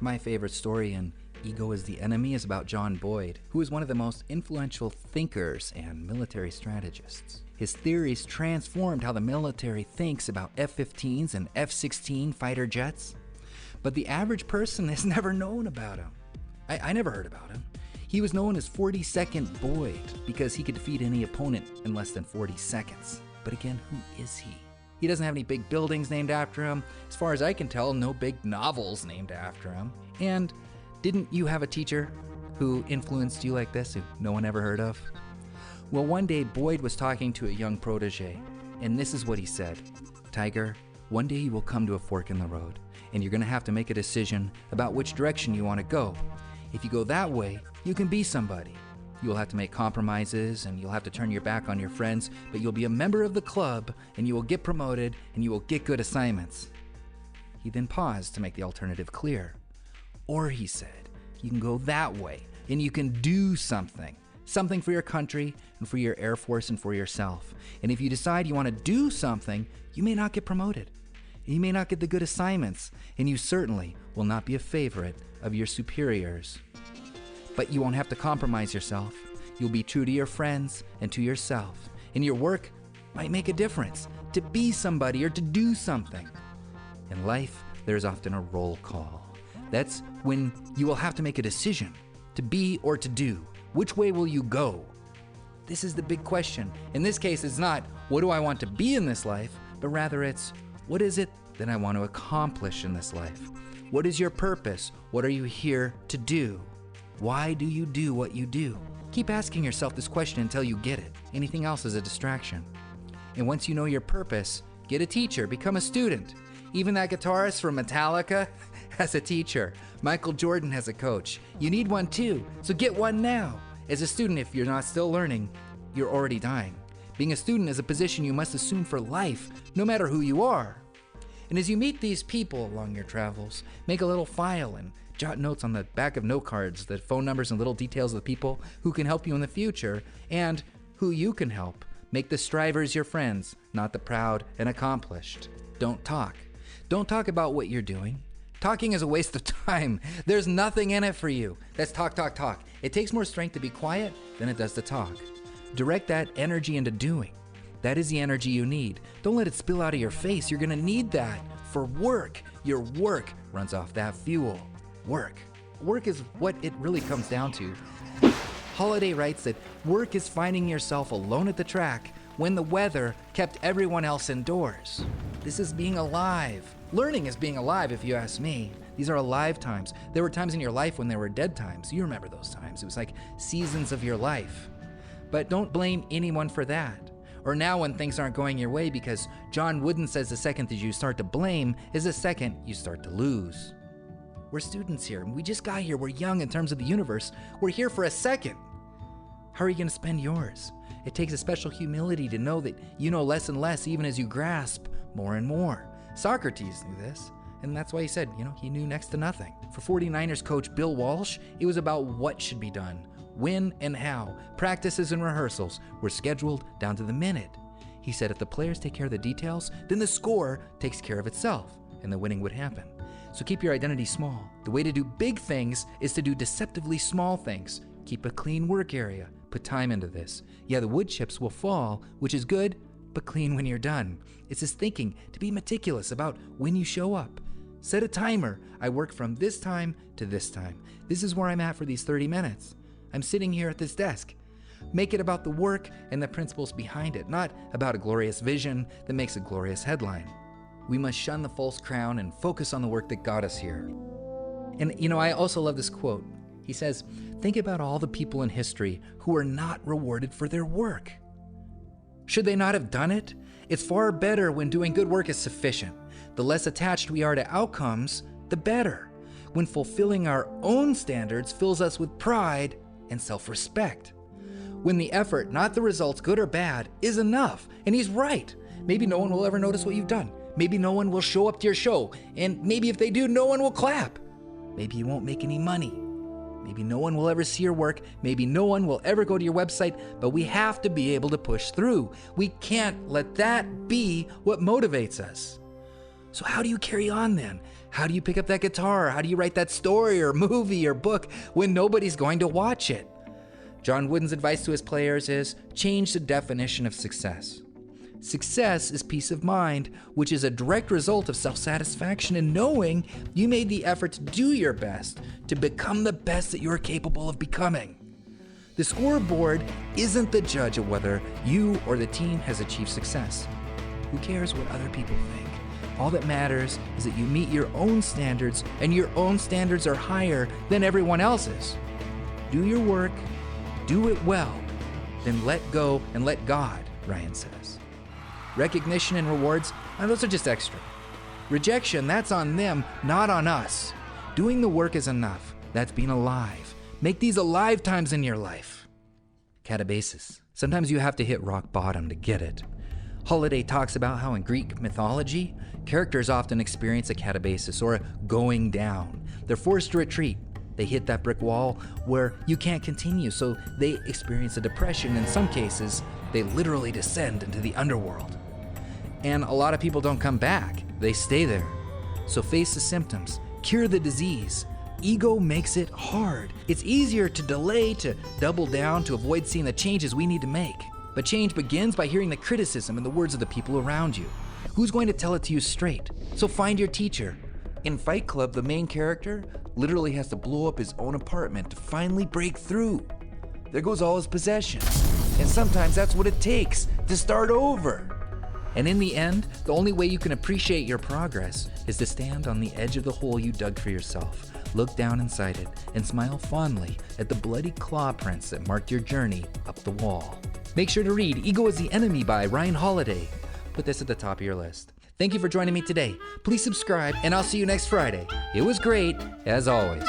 My favorite story in Ego is the Enemy is about John Boyd, who is one of the most influential thinkers and military strategists. His theories transformed how the military thinks about F-15s and F-16 fighter jets. But the average person has never known about him. I never heard about him. He was known as 42nd Boyd because he could defeat any opponent in less than 40 seconds. But again, who is he? He doesn't have any big buildings named after him. As far as I can tell, no big novels named after him. And didn't you have a teacher who influenced you like this, who no one ever heard of? Well, one day Boyd was talking to a young protege, and this is what he said. Tiger, one day you will come to a fork in the road, and you're going to have to make a decision about which direction you want to go. If you go that way, you can be somebody. You will have to make compromises, and you'll have to turn your back on your friends, but you'll be a member of the club, and you will get promoted, and you will get good assignments. He then paused to make the alternative clear. Or, he said, you can go that way, and you can do something. Something for your country, and for your Air Force, and for yourself. And if you decide you want to do something, you may not get promoted. You may not get the good assignments, and you certainly will not be a favorite of your superiors. But you won't have to compromise yourself. You'll be true to your friends and to yourself. And your work might make a difference, to be somebody or to do something. In life, there's often a roll call. That's when you will have to make a decision, to be or to do. Which way will you go? This is the big question. In this case, it's not, what do I want to be in this life? But rather it's, what is it that I want to accomplish in this life? What is your purpose? What are you here to do? Why do you do what you do? Keep asking yourself this question until you get it. Anything else is a distraction. And once you know your purpose, get a teacher, become a student. Even that guitarist from Metallica has a teacher. Michael Jordan has a coach. You need one too, so get one now. As a student, if you're not still learning, you're already dying. Being a student is a position you must assume for life, no matter who you are. And as you meet these people along your travels, make a little file and jot notes on the back of note cards, the phone numbers and little details of the people who can help you in the future and who you can help. Make the strivers your friends, not the proud and accomplished. Don't talk. Don't talk about what you're doing. Talking is a waste of time. There's nothing in it for you. That's talk, talk, talk. It takes more strength to be quiet than it does to talk. Direct that energy into doing. That is the energy you need. Don't let it spill out of your face. You're gonna need that for work. Your work runs off that fuel. Work. Work is what it really comes down to. Holiday writes that work is finding yourself alone at the track when the weather kept everyone else indoors. This is being alive. Learning is being alive, if you ask me. These are alive times. There were times in your life when there were dead times. You remember those times. It was like seasons of your life. But don't blame anyone for that. Or now when things aren't going your way, because John Wooden says the second that you start to blame is the second you start to lose. We're students here. We just got here. We're young in terms of the universe. We're here for a second. How are you going to spend yours? It takes a special humility to know that you know less and less even as you grasp more and more. Socrates knew this, and that's why he said, he knew next to nothing. For 49ers coach Bill Walsh, it was about what should be done, when and how. Practices and rehearsals were scheduled down to the minute. He said if the players take care of the details, then the score takes care of itself, and the winning would happen. So keep your identity small. The way to do big things is to do deceptively small things. Keep a clean work area. Put time into this. Yeah, the wood chips will fall, which is good, but clean when you're done. It's this thinking to be meticulous about when you show up. Set a timer. I work from this time to this time. This is where I'm at for these 30 minutes. I'm sitting here at this desk. Make it about the work and the principles behind it, not about a glorious vision that makes a glorious headline. We must shun the false crown and focus on the work that got us here. And I also love this quote. He says, think about all the people in history who are not rewarded for their work. Should they not have done it? It's far better when doing good work is sufficient. The less attached we are to outcomes, the better. When fulfilling our own standards fills us with pride and self-respect. When the effort, not the results, good or bad, is enough. And he's right. Maybe no one will ever notice what you've done. Maybe no one will show up to your show. And maybe if they do, no one will clap. Maybe you won't make any money. Maybe no one will ever see your work. Maybe no one will ever go to your website, but we have to be able to push through. We can't let that be what motivates us. So how do you carry on then? How do you pick up that guitar? How do you write that story or movie or book when nobody's going to watch it? John Wooden's advice to his players is change the definition of success. Success is peace of mind, which is a direct result of self-satisfaction in knowing you made the effort to do your best, to become the best that you're capable of becoming. The scoreboard isn't the judge of whether you or the team has achieved success. Who cares what other people think? All that matters is that you meet your own standards, and your own standards are higher than everyone else's. Do your work, do it well, then let go and let God, Ryan says. Recognition and rewards, those are just extra. Rejection, that's on them, not on us. Doing the work is enough. That's being alive. Make these alive times in your life. Catabasis. Sometimes you have to hit rock bottom to get it. Holiday talks about how in Greek mythology, characters often experience a catabasis or a going down. They're forced to retreat. They hit that brick wall where you can't continue, so they experience a depression. In some cases, they literally descend into the underworld. And a lot of people don't come back. They stay there. So face the symptoms, cure the disease. Ego makes it hard. It's easier to delay, to double down, to avoid seeing the changes we need to make. But change begins by hearing the criticism and the words of the people around you. Who's going to tell it to you straight? So find your teacher. In Fight Club, the main character literally has to blow up his own apartment to finally break through. There goes all his possessions. And sometimes that's what it takes to start over. And in the end, the only way you can appreciate your progress is to stand on the edge of the hole you dug for yourself, look down inside it, and smile fondly at the bloody claw prints that marked your journey up the wall. Make sure to read Ego is the Enemy by Ryan Holiday. Put this at the top of your list. Thank you for joining me today. Please subscribe, and I'll see you next Friday. It was great, as always.